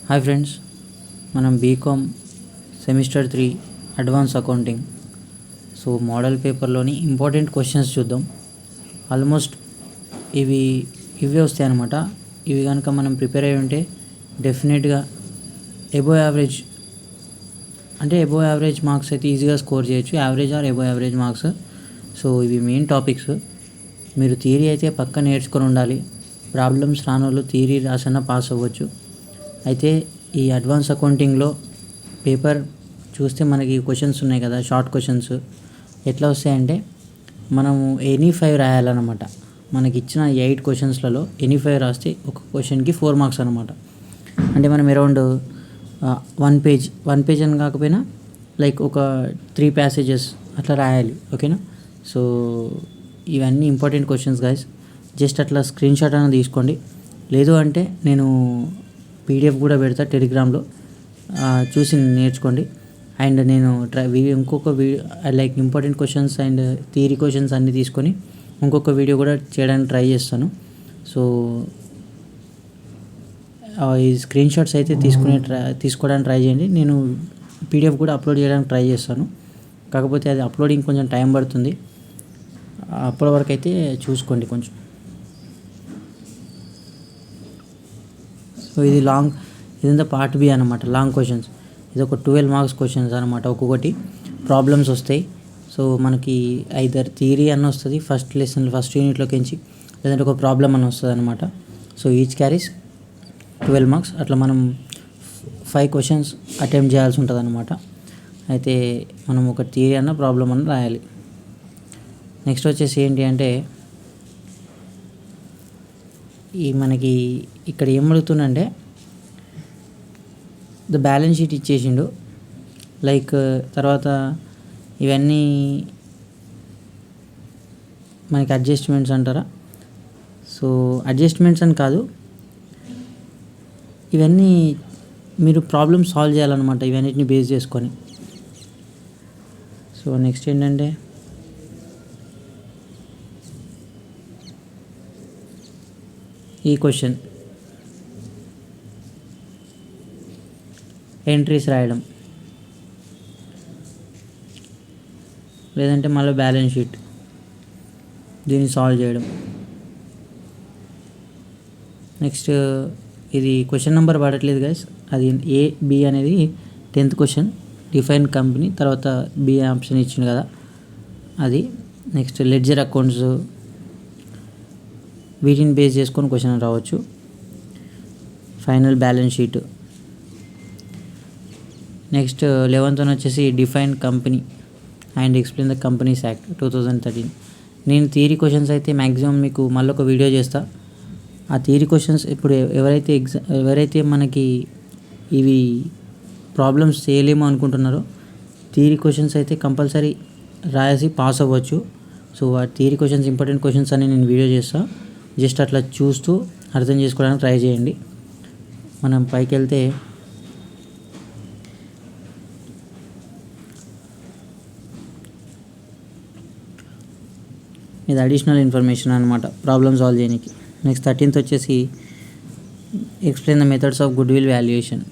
Hi friends, మనం BCom semester 3 advance accounting model పేపర్లోని important questions చూద్దాం. ఆల్మోస్ట్ ఇవే వస్తాయి అన్నమాట. ఇవి కనుక మనం ప్రిపేర్ అయ్యి ఉంటే డెఫినెట్గా ఎబో యావరేజ్ మార్క్స్ అయితే ఈజీగా స్కోర్ చేయొచ్చు. Average are above average marks. ఇవి మెయిన్ టాపిక్స్. మీరు థియరీ అయితే పక్క నేర్చుకొని ఉండాలి. ప్రాబ్లమ్స్ రానోళ్ళు థియరీ రాసన్నా పాస్ అవ్వచ్చు. అయితే ఈ అడ్వాన్స్ అకౌంటింగ్లో పేపర్ చూస్తే మనకి క్వశ్చన్స్ ఉన్నాయి కదా, షార్ట్ క్వశ్చన్స్ ఎట్లా వస్తాయంటే మనము ఎనీ 5 రాయాలన్నమాట. మనకి ఇచ్చిన 8 క్వశ్చన్స్లలో ఎనీ 5 రాస్తే ఒక క్వశ్చన్కి 4 మార్క్స్ అనమాట. అంటే మనం అరౌండ్ 1 పేజ్ అని కాకపోయినా లైక్ ఒక 3 ప్యాసేజెస్ అట్లా రాయాలి. ఓకేనా? ఇవన్నీ ఇంపార్టెంట్ క్వశ్చన్స్ గైస్. జస్ట్ అట్లా స్క్రీన్ షాట్ అనేది తీసుకోండి. లేదు అంటే నేను పీడిఎఫ్ కూడా పెడతా టెలిగ్రామ్లో, చూసి నేర్చుకోండి. అండ్ నేను ఇంకొక video like important questions and theory questions అన్నీ తీసుకొని ఇంకొక వీడియో కూడా చేయడానికి ట్రై చేస్తాను. ఈ స్క్రీన్ షాట్స్ అయితే తీసుకోవడానికి ట్రై చేయండి. నేను పీడిఎఫ్ కూడా అప్లోడ్ చేయడానికి ట్రై చేస్తాను. కాకపోతే అది అప్లోడింగ్ కొంచెం టైం పడుతుంది. అప్పటి వరకు అయితే చూసుకోండి కొంచెం. ఇదంతా పార్ట్ బి అనమాట, లాంగ్ క్వశ్చన్స్. ఇది ఒక 12 మార్క్స్ క్వశ్చన్స్ అనమాట. ఒక్కొక్కటి ప్రాబ్లమ్స్ వస్తాయి. మనకి ఐదర్ థియరీ అన్న వస్తుంది ఫస్ట్ యూనిట్లోకి ఎంచి, లేదంటే ఒక ప్రాబ్లం అని వస్తుంది అనమాట. Each carries 12 marks. అట్లా మనం 5 క్వశ్చన్స్ అటెంప్ట్ చేయాల్సి ఉంటుంది అనమాట. అయితే మనం ఒక థియరీ అన్న ప్రాబ్లం అన్న రాయాలి. నెక్స్ట్ వచ్చేసి ఏంటి అంటే మనకి ఇక్కడ ఏం అడుగుతుందంటే ద బ్యాలెన్స్ షీట్ ఇచ్చేసిండు. లైక్ తర్వాత ఇవన్నీ మనకి అడ్జస్ట్మెంట్స్ అంటారా? అడ్జస్ట్మెంట్స్ అని కాదు, ఇవన్నీ మీరు ప్రాబ్లమ్ సాల్వ్ చేయాలన్నమాట ఇవన్నిటిని బేస్ చేసుకొని. నెక్స్ట్ ఏంటంటే ఈ క్వశ్చన్ ఎంట్రీస్ రాయడం, లేదంటే మళ్ళీ బ్యాలెన్స్ షీట్ దీన్ని సాల్వ్ చేయడం. నెక్స్ట్ ఇది క్వశ్చన్ నెంబర్ పడట్లేదు గైస్, అది A-B అనేది 10th క్వశ్చన్. డిఫైన్ కంపెనీ తర్వాత B ఆప్షన్ ఇచ్చింది కదా అది. నెక్స్ట్ లెడ్జర్ అకౌంట్స్, వీటిని బేస్ చేసుకొని క్వశ్చన్ రావచ్చు. Final balance sheet. Next 11th వచ్చేసి define company and explain the companies act 2013. నేను థియరీ క్వశ్చన్స్ అయితే మ్యాక్సిమం మీకు మళ్ళీ ఒక వీడియో చేస్తా. ఆ థియరీ క్వశ్చన్స్ ఇప్పుడు ఎవరైతే మనకి ఇవి ప్రాబ్లమ్స్ చేయలేమో అనుకుంటున్నారో థియరీ క్వశ్చన్స్ అయితే కంపల్సరీ రాసి పాస్ అవ్వచ్చు. ఆ థియరీ క్వశ్చన్స్, ఇంపార్టెంట్ క్వశ్చన్స్ అని నేను వీడియో చేస్తాను. జస్ట్ అట్లా చూస్తూ అర్థం చేసుకోవడానికి ట్రై చేయండి. మనం పైకి వెళ్తే ఇది అడిషనల్ ఇన్ఫర్మేషన్ అనమాట ప్రాబ్లమ్ సాల్వ్ చేయడానికి. నెక్స్ట్ 13th వచ్చేసి explain the methods of good will valuation.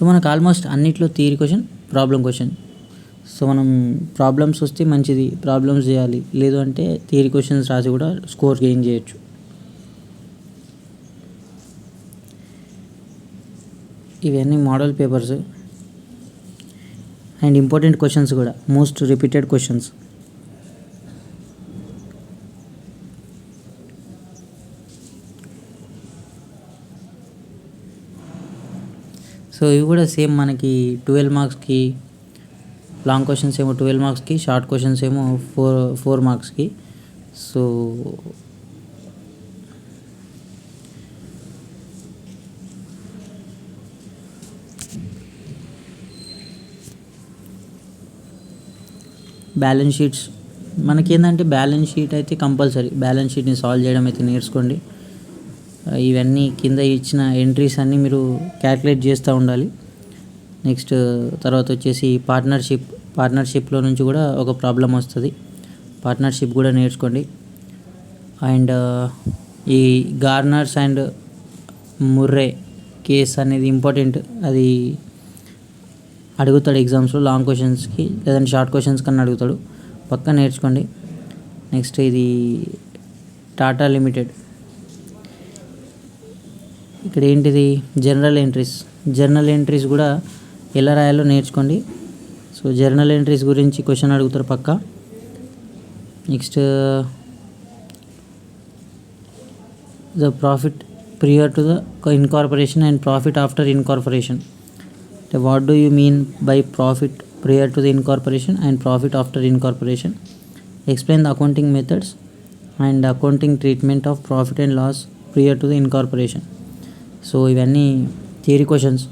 మనకు ఆల్మోస్ట్ అన్నిట్లో థియరీ క్వశ్చన్, ప్రాబ్లం క్వశ్చన్. మనం ప్రాబ్లమ్స్ వస్తే మంచిది, ప్రాబ్లమ్స్ చేయాలి. లేదు అంటే థియరీ క్వశ్చన్స్ రాసి కూడా స్కోర్ గెయిన్ చేయొచ్చు. ఇవన్నీ model papers and important questions కూడా, మోస్ట్ రిపీటెడ్ క్వశ్చన్స్. ఇవి కూడా సేమ్ మనకి 12 మార్క్స్కి, లాంగ్ క్వశ్చన్స్ ఏమో 12 మార్క్స్కి, షార్ట్ క్వశ్చన్స్ ఏమో 4 మార్క్స్కి. బ్యాలెన్స్ షీట్స్ మనకేంటంటే బ్యాలెన్స్ షీట్ అయితే కంపల్సరీ, బ్యాలెన్స్ షీట్ని సాల్వ్ చేయడం అయితే నేర్చుకోండి. ఇవన్నీ కింద ఇచ్చిన ఎంట్రీస్ అన్నీ మీరు క్యాల్కులేట్ చేస్తూ ఉండాలి. నెక్స్ట్ తర్వాత వచ్చేసి పార్ట్నర్షిప్లో నుంచి కూడా ఒక ప్రాబ్లం వస్తుంది. పార్ట్నర్షిప్ కూడా నేర్చుకోండి. అండ్ ఈ గార్నర్స్ అండ్ ముర్రే కేస్ అనేది ఇంపార్టెంట్, అది అడుగుతాడు ఎగ్జామ్స్లో లాంగ్ క్వశ్చన్స్కి లేదంటే షార్ట్ క్వశ్చన్స్ కన్నా అడుగుతాడు, పక్కా నేర్చుకోండి. నెక్స్ట్ ఇది టాటా లిమిటెడ్. ఇక్కడ ఏంటిది జర్నల్ ఎంట్రీస్ కూడా ఎలా రాయాలో నేర్చుకోండి. సో జర్నల్ ఎంట్రీస్ గురించి క్వశ్చన్ అడుగుతారు పక్కా. Next the profit prior to the incorporation and profit after incorporation. What do you mean by profit prior to the incorporation and profit after incorporation? Explain the accounting methods and accounting treatment of profit and loss prior to the incorporation. So ఇవన్నీ theory questions.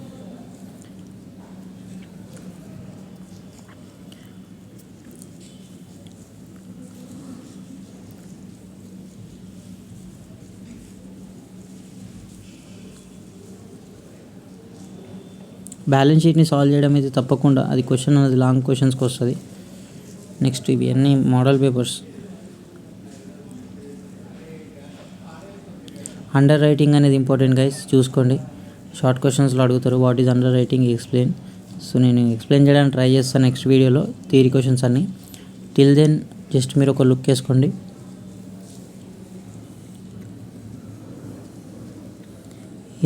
Balance షీట్ని solve చేయడం అయితే తప్పకుండా అది question అనేది long క్వశ్చన్స్కి వస్తుంది. Next ఇవి అన్నీ మోడల్ పేపర్స్. అండర్ రైటింగ్ అనేది ఇంపార్టెంట్ గైస్, చూసుకోండి. షార్ట్ క్వశ్చన్స్లో అడుగుతారు what is under writing explain. So నేను ఎక్స్ప్లెయిన్ చేయడానికి ట్రై చేస్తాను నెక్స్ట్ వీడియోలో థియరీ క్వశ్చన్స్ అన్నీ. టిల్ దెన్ జస్ట్ మీరు ఒక లుక్ వేసుకోండి.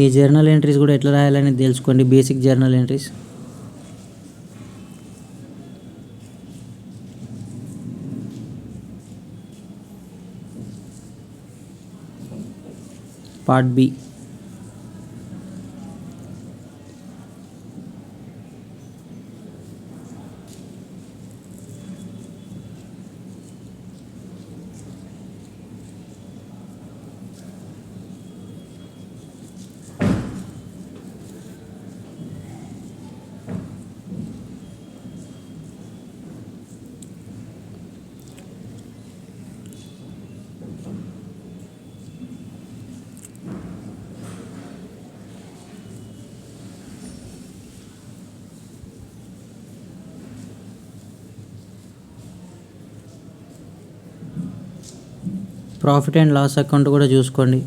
ఈ జర్నల్ ఎంట్రీస్ కూడా ఎట్లా రాయాలనేది తెలుసుకోండి, basic journal entries. Part B. Profit and loss account కూడా చూసుకోండి.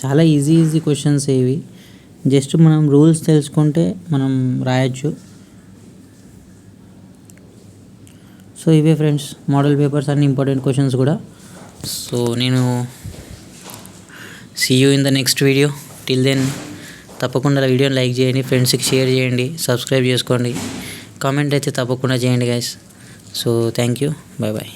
చాలా ఈజీ క్వశ్చన్స్ ఇవి, జస్ట్ మనం రూల్స్ తెలుసుకుంటే మనం రాయొచ్చు. సో ఇవే ఫ్రెండ్స్ మోడల్ పేపర్స్ అన్ని ఇంపార్టెంట్ క్వశ్చన్స్ కూడా. సో నేను see you in the next video. Till then తప్పకుండా వీడియోని లైక్ చేయండి, ఫ్రెండ్స్కి షేర్ చేయండి, సబ్స్క్రైబ్ చేసుకోండి, కామెంట్ అయితే తప్పకుండా చేయండి guys. So thank you, bye bye.